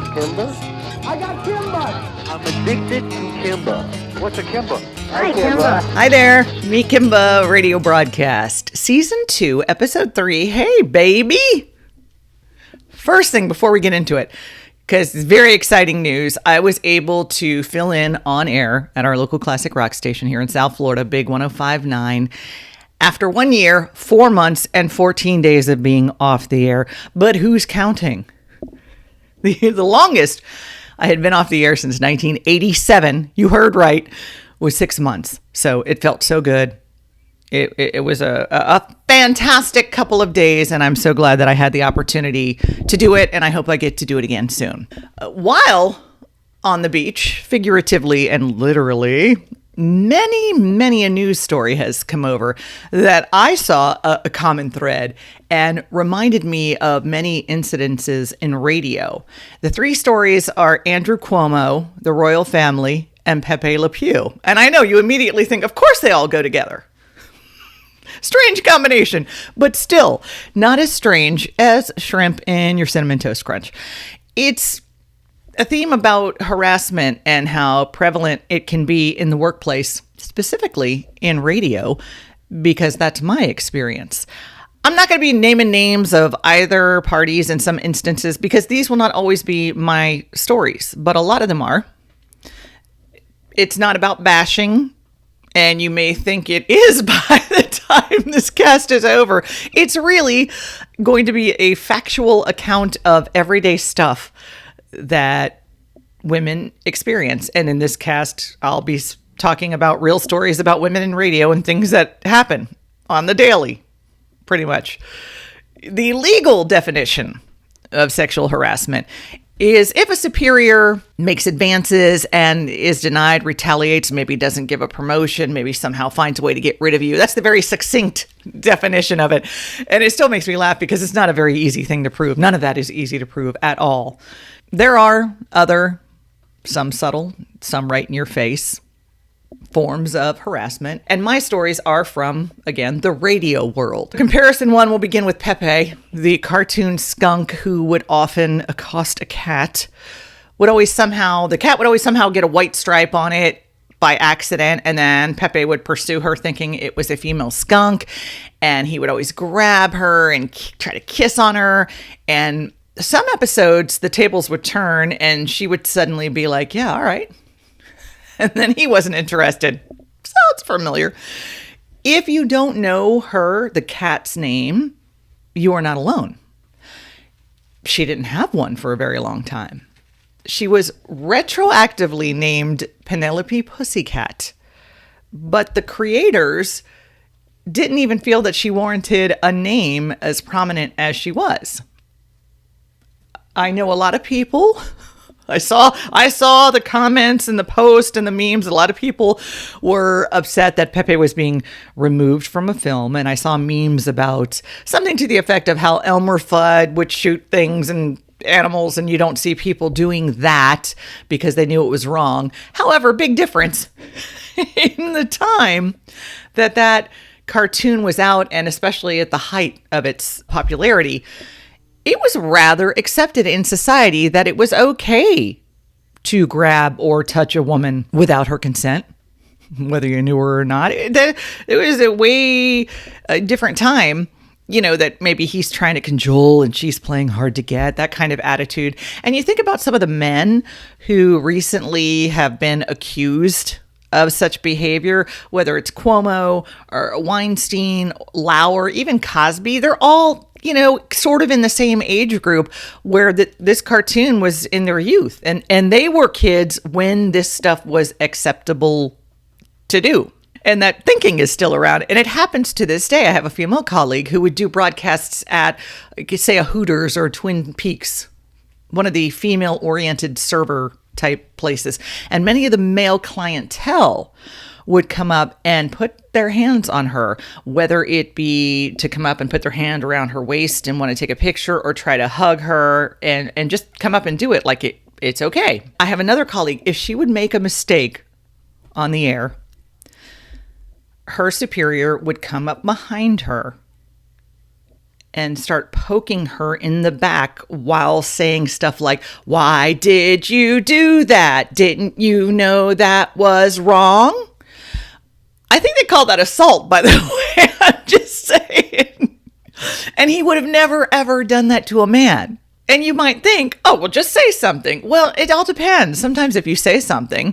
this Kimba? I got Kimba! I'm addicted to Kimba. What's a Kimba? Hi, Kimba. Hi there, Me Kimba radio broadcast, season 2, episode 3. Hey, baby! First thing before we get into it, because it's very exciting news, I was able to fill in on air at our local classic rock station here in South Florida, Big 105.9, after 1 year, 4 months, and 14 days of being off the air. But who's counting? The longest I had been off the air since 1987, you heard right, was 6 months. So it felt so good. It was a fantastic couple of days, and I'm so glad that I had the opportunity to do it, and I hope I get to do it again soon. While on the beach, figuratively and literally, many a news story has come over that I saw a common thread and reminded me of many incidences in radio. The 3 stories are Andrew Cuomo, the royal family, and Pepe Le Pew. And I know you immediately think, of course they all go together. Strange combination, but still not as strange as shrimp in your Cinnamon Toast Crunch. It's a theme about harassment and how prevalent it can be in the workplace, specifically in radio, because that's my experience. I'm not going to be naming names of either parties in some instances because these will not always be my stories, but a lot of them are. It's not about bashing, and you may think it is by the time this cast is over. It's really going to be a factual account of everyday stuff that women experience. And in this cast, I'll be talking about real stories about women in radio and things that happen on the daily, pretty much. The legal definition of sexual harassment is if a superior makes advances and is denied, retaliates, maybe doesn't give a promotion, maybe somehow finds a way to get rid of you. That's the very succinct definition of it. And it still makes me laugh because it's not a very easy thing to prove. None of that is easy to prove at all. There are other, some subtle, some right in your face, forms of harassment. And my stories are from, again, the radio world. Comparison 1 will begin with Pepé, the cartoon skunk who would often accost a cat. The cat would always somehow get a white stripe on it by accident, and then Pepé would pursue her thinking it was a female skunk, and he would always grab her and try to kiss on her. And some episodes, the tables would turn and she would suddenly be like, yeah, all right. And then he wasn't interested. Sounds familiar. If you don't know her, the cat's name, you are not alone. She didn't have one for a very long time. She was retroactively named Penelope Pussycat, but the creators didn't even feel that she warranted a name as prominent as she was. I know a lot of people. I saw the comments and the post and the memes. A lot of people were upset that Pepé was being removed from a film. And I saw memes about something to the effect of how Elmer Fudd would shoot things and animals, and you don't see people doing that because they knew it was wrong. However, big difference in the time that cartoon was out, and especially at the height of its popularity, it was rather accepted in society that it was okay to grab or touch a woman without her consent, whether you knew her or not. It was a way different time, that maybe he's trying to cajole and she's playing hard to get, that kind of attitude. And you think about some of the men who recently have been accused of such behavior, whether it's Cuomo or Weinstein, Lauer, even Cosby, they're all sort of in the same age group where this cartoon was in their youth. And they were kids when this stuff was acceptable to do. And that thinking is still around. And it happens to this day. I have a female colleague who would do broadcasts at, say, a Hooters or Twin Peaks, one of the female-oriented server type places. And many of the male clientele would come up and put their hands on her, whether it be to come up and put their hand around her waist and want to take a picture or try to hug her and just come up and do it like it's okay. I have another colleague, if she would make a mistake on the air, her superior would come up behind her and start poking her in the back while saying stuff like, "Why did you do that? Didn't you know that was wrong?" I think they call that assault, by the way. I'm just saying. And he would have never, ever done that to a man. And you might think, oh, well, just say something. Well, it all depends. Sometimes if you say something,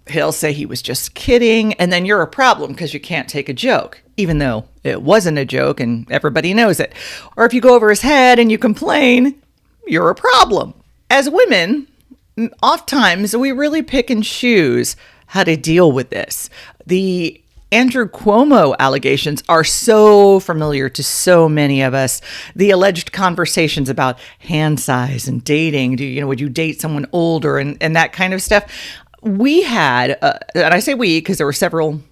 he'll say he was just kidding, and then you're a problem because you can't take a joke, even though it wasn't a joke and everybody knows it. Or if you go over his head and you complain, you're a problem. As women, oftentimes we really pick and choose how to deal with this. The Andrew Cuomo allegations are so familiar to so many of us. The alleged conversations about hand size and dating, would you date someone older and that kind of stuff. We had, and I say we because there were several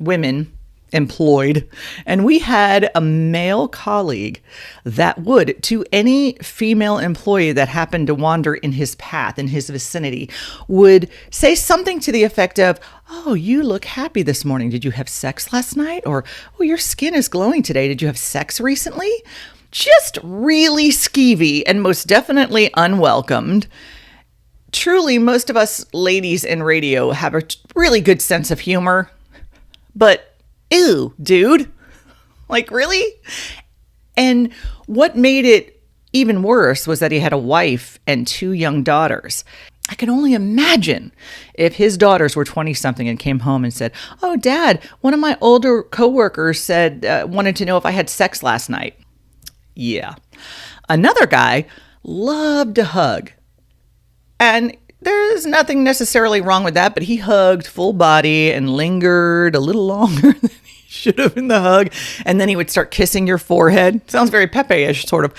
women employed, and we had a male colleague that would, to any female employee that happened to wander in his path, in his vicinity, would say something to the effect of, "Oh, you look happy this morning. Did you have sex last night?" Or, "Oh, your skin is glowing today. Did you have sex recently?" Just really skeevy and most definitely unwelcomed. Truly, most of us ladies in radio have a really good sense of humor, but ew, dude, like really? And what made it even worse was that he had a wife and 2 young daughters. I can only imagine if his daughters were 20-something and came home and said, "Oh, Dad, one of my older coworkers said, wanted to know if I had sex last night." Yeah. Another guy loved to hug. And there's nothing necessarily wrong with that, but he hugged full body and lingered a little longer than he should have in the hug. And then he would start kissing your forehead. Sounds very Pepé-ish, sort of.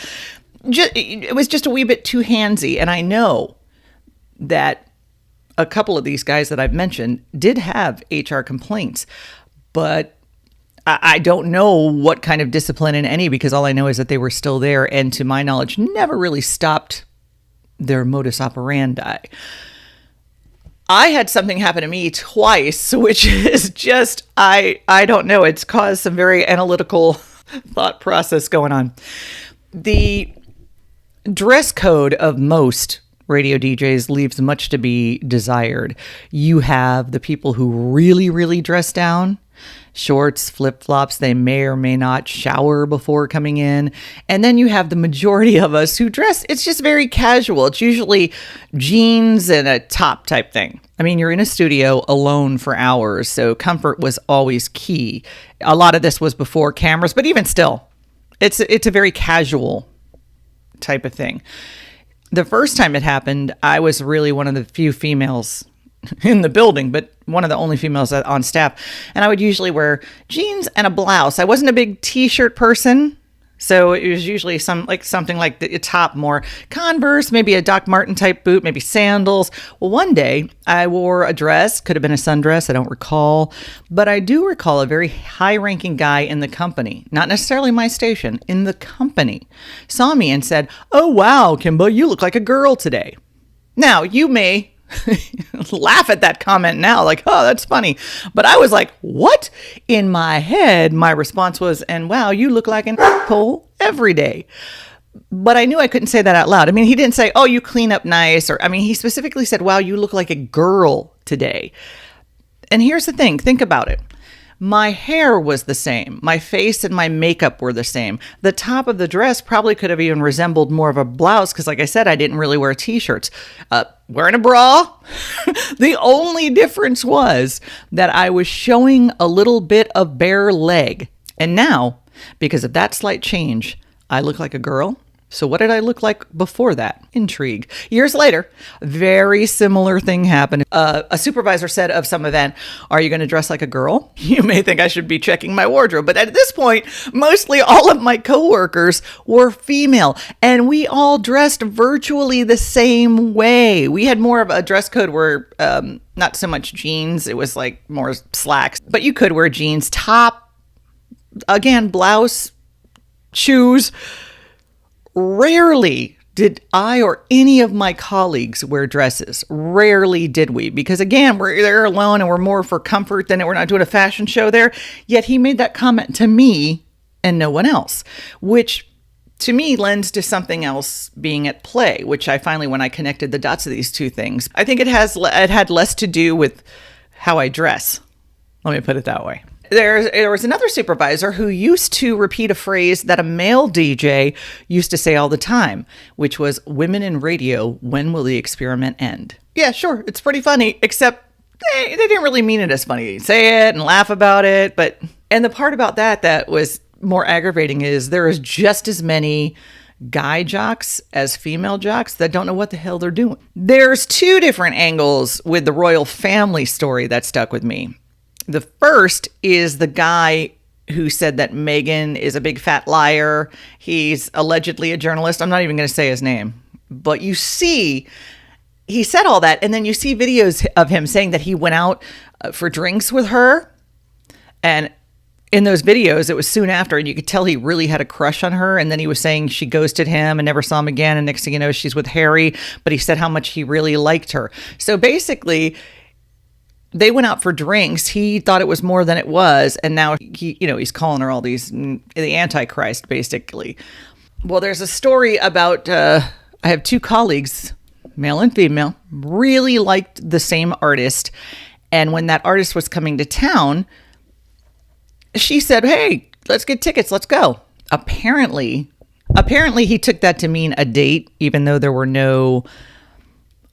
It was just a wee bit too handsy. And I know that a couple of these guys that I've mentioned did have HR complaints, but I don't know what kind of discipline in any, because all I know is that they were still there and, to my knowledge, never really stopped their modus operandi. I had something happen to me twice, which is just, I don't know. It's caused some very analytical thought process going on. The dress code of most radio DJs leaves much to be desired. You have the people who really, really dress down. Shorts, flip-flops, they may or may not shower before coming in. And then you have the majority of us who dress, it's just very casual. It's usually jeans and a top type thing. I mean, you're in a studio alone for hours, so comfort was always key. A lot of this was before cameras, but even still, it's a very casual type of thing. The first time it happened, I was really one of the few females in the building, but one of the only females on staff. And I would usually wear jeans and a blouse. I wasn't a big t-shirt person, so it was usually something like the top, more Converse, maybe a Doc Marten type boot, maybe sandals. Well, one day I wore a dress, could have been a sundress, I don't recall, but I do recall a very high-ranking guy in the company, not necessarily my station, in the company, saw me and said, "Oh, wow, Kimba, you look like a girl today." Now, you may laugh at that comment now, like, "Oh, that's funny." But I was like, what? In my head, my response was, "And wow, you look like an asshole every day." But I knew I couldn't say that out loud. I mean, he didn't say, "Oh, you clean up nice," or, he specifically said, "Wow, you look like a girl today." And here's the thing, think about it. My hair was the same. My face and my makeup were the same. The top of the dress probably could have even resembled more of a blouse because, like I said, I didn't really wear t-shirts. Wearing a bra. The only difference was that I was showing a little bit of bare leg. And now, because of that slight change, I look like a girl. So what did I look like before that? Intrigue. Years later, very similar thing happened. A supervisor said of some event, "Are you going to dress like a girl?" You may think I should be checking my wardrobe, but at this point, mostly all of my coworkers were female, and we all dressed virtually the same way. We had more of a dress code where not so much jeans, it was like more slacks, but you could wear jeans, top, again, blouse, shoes. Rarely did I or any of my colleagues wear dresses. Rarely did we, because again, we're there alone and we're more for comfort than we're not doing a fashion show there. Yet he made that comment to me and no one else, which to me, lends to something else being at play, which I finally, when I connected the dots of these two things, I think it had less to do with how I dress. Let me put it that way. There was another supervisor who used to repeat a phrase that a male DJ used to say all the time, which was, "Women in radio, when will the experiment end?" Yeah, sure, it's pretty funny, except they didn't really mean it as funny. Say it and laugh about it, and the part about that was more aggravating is there is just as many guy jocks as female jocks that don't know what the hell they're doing. There's two different angles with the royal family story that stuck with me. The first is the guy who said that Meghan is a big fat liar. He's allegedly a journalist. I'm not even going to say his name. But you see, he said all that, and then you see videos of him saying that he went out for drinks with her. And in those videos, it was soon after, and you could tell he really had a crush on her. And then he was saying she ghosted him and never saw him again. And next thing you know, she's with Harry. But he said how much he really liked her. So basically, they went out for drinks. He thought it was more than it was. And now he's calling her all these, the Antichrist, basically. Well, there's a story about, I have two colleagues, male and female, really liked the same artist. And when that artist was coming to town, she said, "Hey, let's get tickets. Let's go." Apparently he took that to mean a date, even though there were no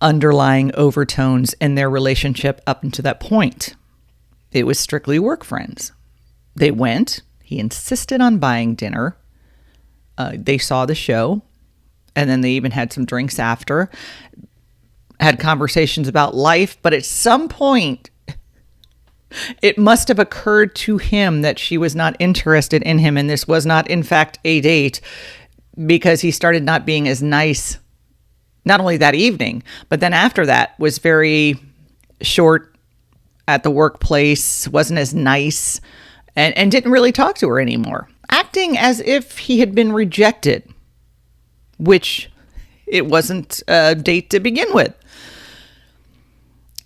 underlying overtones in their relationship up until that point. It was strictly work friends. They went. He insisted on buying dinner. They saw the show, and then they even had some drinks after, had conversations about life. But at some point, it must have occurred to him that she was not interested in him, and this was not, in fact, a date, because he started not being as nice, not only that evening, but then after that was very short at the workplace, wasn't as nice, and didn't really talk to her anymore, acting as if he had been rejected, which it wasn't a date to begin with.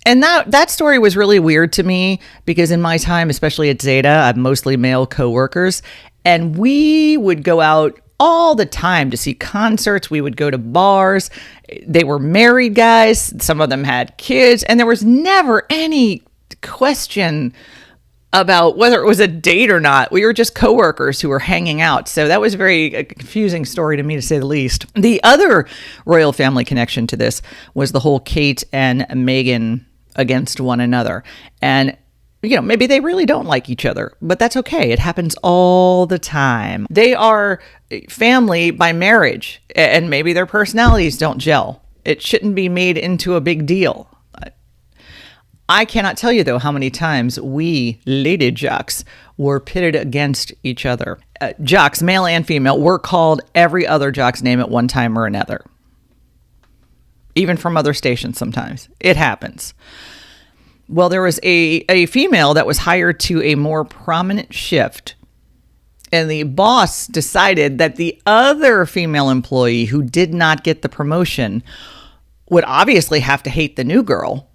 And that story was really weird to me because in my time, especially at Zeta, I have mostly male coworkers, and we would go out all the time to see concerts. We would go to bars. They were married guys. Some of them had kids, and there was never any question about whether it was a date or not. We were just coworkers who were hanging out. So that was a confusing story to me, to say the least. The other royal family connection to this was the whole Kate and Meghan against one another. And, maybe they really don't like each other, but that's okay. It happens all the time. They are family by marriage, and maybe their personalities don't gel. It shouldn't be made into a big deal. I cannot tell you, though, how many times we lady jocks were pitted against each other. Jocks, male and female, were called every other jock's name at one time or another. Even from other stations sometimes. It happens. Well, there was a female that was hired to a more prominent shift, and the boss decided that the other female employee who did not get the promotion would obviously have to hate the new girl.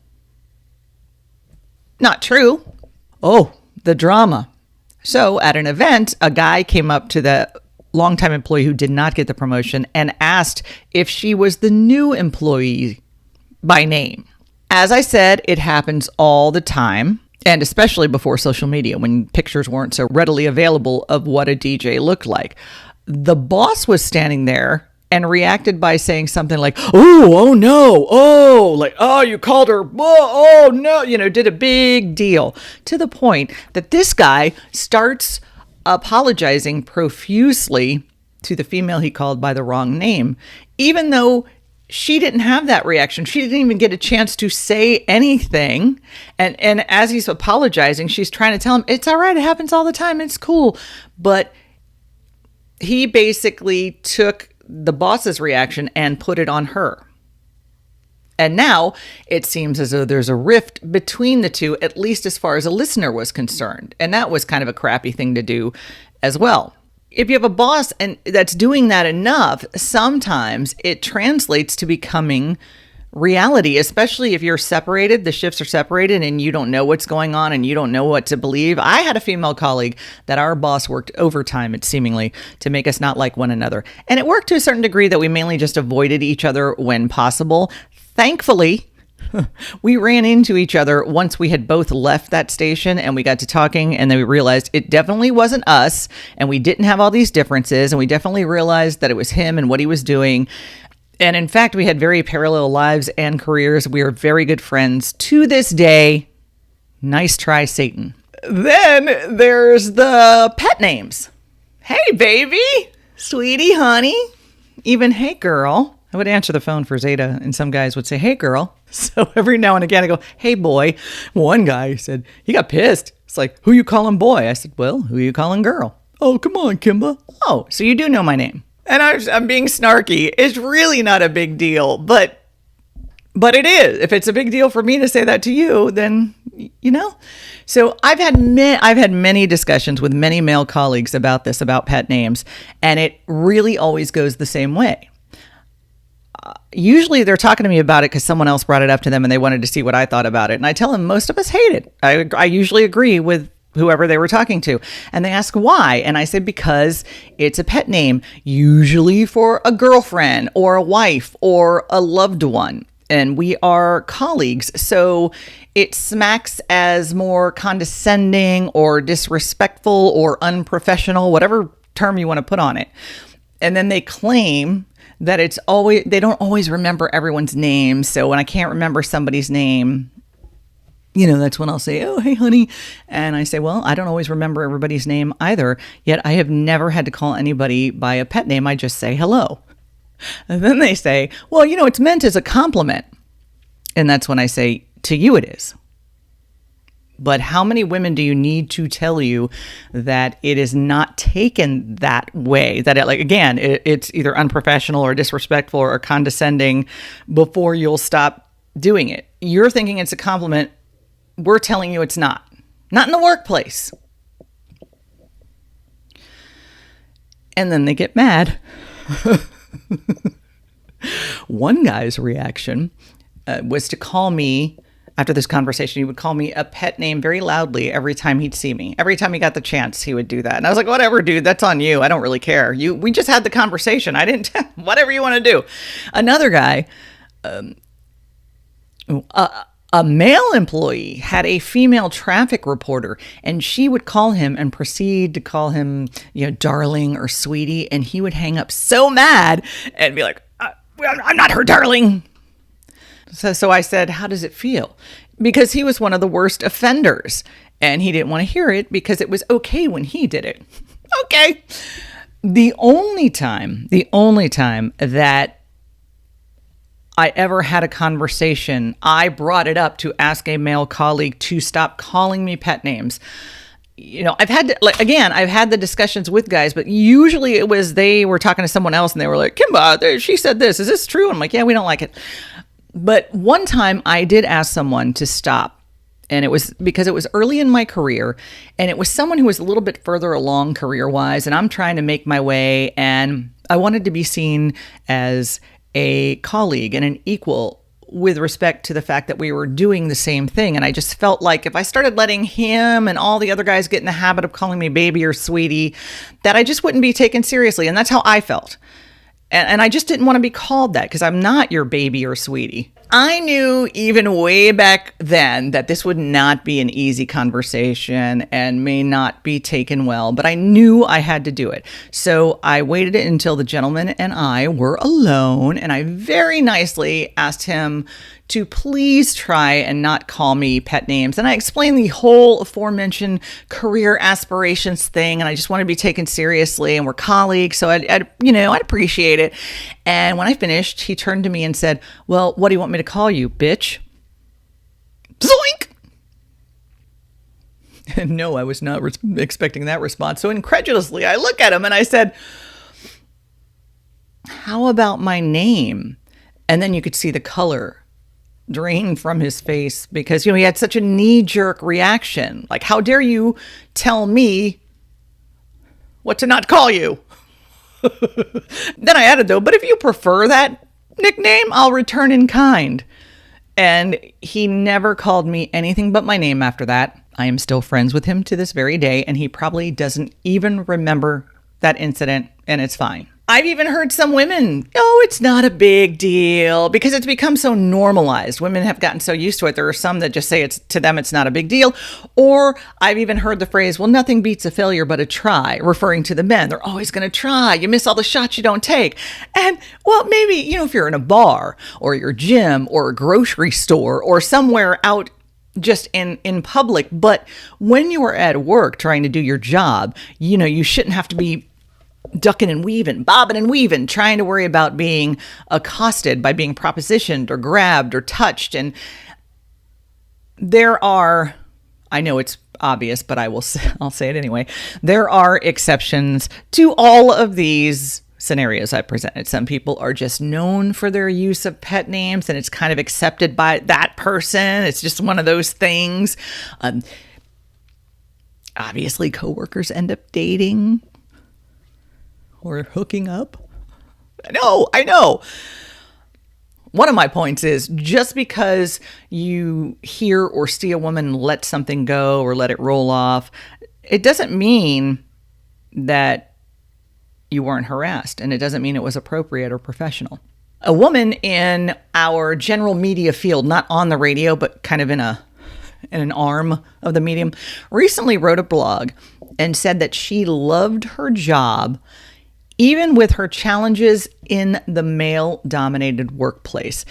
Not true. Oh, the drama. So at an event, a guy came up to the longtime employee who did not get the promotion and asked if she was the new employee by name. As I said, it happens all the time, and especially before social media, when pictures weren't so readily available of what a DJ looked like. The boss was standing there and reacted by saying something like, oh no, you called her, oh no, did a big deal, to the point that this guy starts apologizing profusely to the female he called by the wrong name, even though she didn't have that reaction. She didn't even get a chance to say anything. And as he's apologizing, she's trying to tell him, it's all right, it happens all the time, it's cool. But he basically took the boss's reaction and put it on her. And now it seems as though there's a rift between the two, at least as far as a listener was concerned. And that was kind of a crappy thing to do as well. If you have a boss and that's doing that enough, sometimes it translates to becoming reality, especially if you're separated, the shifts are separated and you don't know what's going on and you don't know what to believe. I had a female colleague that our boss worked overtime, it seemingly, to make us not like one another. And it worked to a certain degree that we mainly just avoided each other when possible. Thankfully, we ran into each other once we had both left that station and we got to talking, and then we realized it definitely wasn't us and we didn't have all these differences, and we definitely realized that it was him and what he was doing. And in fact, we had very parallel lives and careers. We are very good friends to this day. Nice try, Satan. Then there's the pet names. Hey, baby, sweetie, honey, even hey, girl. I would answer the phone for Zeta, and some guys would say, hey, girl. So every now and again, I go, hey, boy. One guy said, he got pissed. It's like, who you calling boy? I said, well, who you calling girl? Oh, come on, Kimba. Oh, so you do know my name. And I'm being snarky. It's really not a big deal, but it is. If it's a big deal for me to say that to you, then, you know. So I've had many discussions with many male colleagues about this, about pet names, and it really always goes the same way. Usually they're talking to me about it because someone else brought it up to them and they wanted to see what I thought about it. And I tell them most of us hate it. I usually agree with whoever they were talking to. And they ask why. And I say, because it's a pet name, usually for a girlfriend or a wife or a loved one. And we are colleagues. So it smacks as more condescending or disrespectful or unprofessional, whatever term you want to put on it. And then they claim that they don't always remember everyone's name. So when I can't remember somebody's name, you know, that's when I'll say, oh, hey, honey. And I say, well, I don't always remember everybody's name either. Yet I have never had to call anybody by a pet name. I just say hello. And then they say, well, you know, it's meant as a compliment. And that's when I say, to you it is. But how many women do you need to tell you that it is not taken that way? That it's either unprofessional or disrespectful or condescending before you'll stop doing it. You're thinking it's a compliment. We're telling you it's not. Not in the workplace. And then they get mad. One guy's reaction was to call me. After this conversation, he would call me a pet name very loudly every time he'd see me. Every time he got the chance, he would do that. And I was like, whatever, dude, that's on you. I don't really care. We just had the conversation. I didn't, whatever you want to do. Another guy, a male employee had a female traffic reporter, and she would call him and proceed to call him, you know, darling or sweetie. And he would hang up so mad and be like, I'm not her darling. So I said, how does it feel? Because he was one of the worst offenders and he didn't want to hear it because it was okay when he did it. Okay. The only time that I ever had a conversation, I brought it up to ask a male colleague to stop calling me pet names. You know, I've had the discussions with guys, but usually it was they were talking to someone else and they were like, Kimba, she said this. Is this true? I'm like, yeah, we don't like it. But one time I did ask someone to stop, and it was because it was early in my career, and it was someone who was a little bit further along career-wise, and I'm trying to make my way, and I wanted to be seen as a colleague and an equal with respect to the fact that we were doing the same thing. And I just felt like if I started letting him and all the other guys get in the habit of calling me baby or sweetie, that I just wouldn't be taken seriously. And that's how I felt. And I just didn't want to be called that because I'm not your baby or sweetie. I knew even way back then that this would not be an easy conversation and may not be taken well, but I knew I had to do it. So I waited until the gentleman and I were alone, and I very nicely asked him to please try and not call me pet names. And I explained the whole aforementioned career aspirations thing, and I just want to be taken seriously, and we're colleagues, so I'd appreciate it. And when I finished, he turned to me and said, well, what do you want me to call you, bitch? Zoink! And no, I was not expecting that response. So incredulously, I look at him and I said, how about my name? And then you could see the color drain from his face because, he had such a knee-jerk reaction. Like, how dare you tell me what to not call you? Then I added, though, but if you prefer that, nickname, I'll return in kind. And he never called me anything but my name after that. I am still friends with him to this very day, and he probably doesn't even remember that incident, and it's fine. I've even heard some women, oh, it's not a big deal, because it's become so normalized. Women have gotten so used to it. There are some that just say to them it's not a big deal. Or I've even heard the phrase, well, nothing beats a failure but a try, referring to the men. They're always going to try. You miss all the shots you don't take. And, well, maybe, if you're in a bar or your gym or a grocery store or somewhere out just in public, but when you are at work trying to do your job, you shouldn't have to be ducking and weaving, bobbing and weaving, trying to worry about being accosted by being propositioned or grabbed or touched. And I know it's obvious, but I'll say it anyway. There are exceptions to all of these scenarios I presented. Some people are just known for their use of pet names, and it's kind of accepted by that person. It's just one of those things. Obviously, coworkers end up dating or hooking up. I know. One of my points is just because you hear or see a woman let something go or let it roll off, it doesn't mean that you weren't harassed, and it doesn't mean it was appropriate or professional. A woman in our general media field, not on the radio, but kind of in an arm of the medium, recently wrote a blog and said that she loved her job even with her challenges in the male-dominated workplace.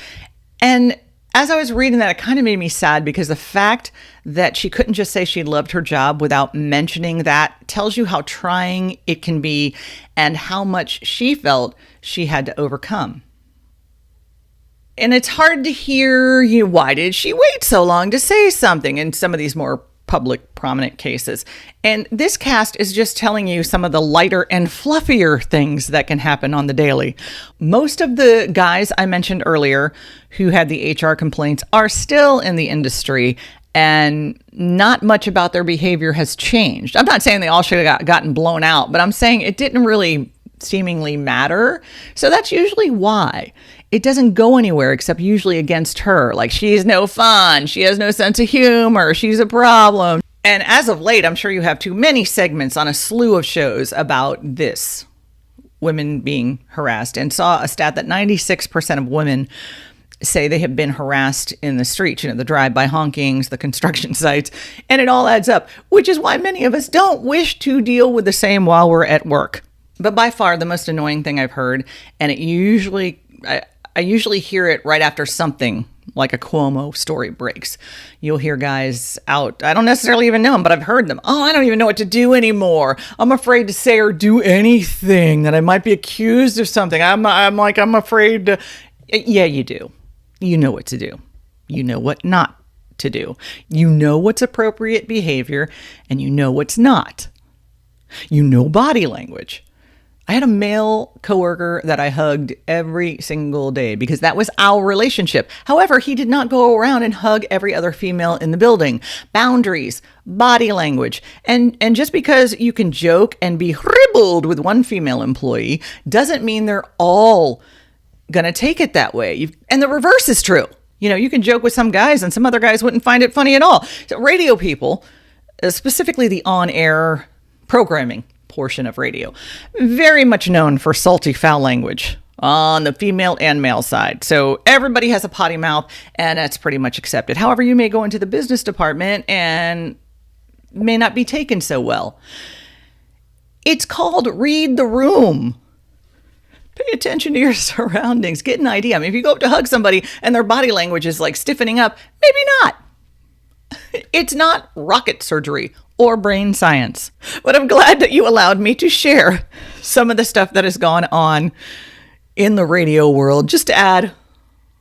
And as I was reading that, it kind of made me sad, because the fact that she couldn't just say she loved her job without mentioning that tells you how trying it can be and how much she felt she had to overcome. And it's hard to hear, why did she wait so long to say something in some of these more public, prominent cases. And this cast is just telling you some of the lighter and fluffier things that can happen on the daily. Most of the guys I mentioned earlier who had the HR complaints are still in the industry, and not much about their behavior has changed. I'm not saying they all should have gotten blown out, but I'm saying it didn't really seemingly matter. So that's usually why. It doesn't go anywhere except usually against her. Like, she's no fun. She has no sense of humor. She's a problem. And as of late, I'm sure you have too many segments on a slew of shows about this, women being harassed, and saw a stat that 96% of women say they have been harassed in the streets, the drive-by honkings, the construction sites, and it all adds up, which is why many of us don't wish to deal with the same while we're at work. But by far the most annoying thing I've heard, and I usually hear it right after something like a Cuomo story breaks. You'll hear guys out. I don't necessarily even know them, but I've heard them. Oh, I don't even know what to do anymore. I'm afraid to say or do anything, that I might be accused of something. I'm afraid to. Yeah, you do. You know what to do. You know what not to do. You know what's appropriate behavior, and you know what's not. You know body language. I had a male coworker that I hugged every single day because that was our relationship. However, he did not go around and hug every other female in the building. Boundaries, body language. And just because you can joke and be ribbled with one female employee doesn't mean they're all going to take it that way. And the reverse is true. You can joke with some guys and some other guys wouldn't find it funny at all. So radio people, specifically the on-air programming portion of radio, very much known for salty, foul language on the female and male side. So everybody has a potty mouth, and that's pretty much accepted. However, you may go into the business department and may not be taken so well. It's called read the room. Pay attention to your surroundings. Get an idea. I mean, if you go up to hug somebody and their body language is like stiffening up, maybe not. It's not rocket surgery or brain science. But I'm glad that you allowed me to share some of the stuff that has gone on in the radio world, just to add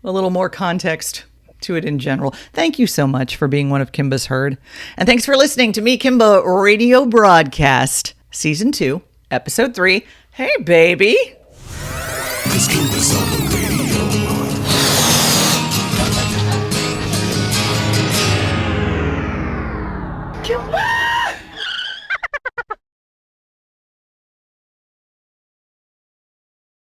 a little more context to it in general. Thank you so much for being one of Kimba's herd. And thanks for listening to me, Kimba Radio Broadcast, Season 2, Episode 3. Hey, baby. This Kimba's on the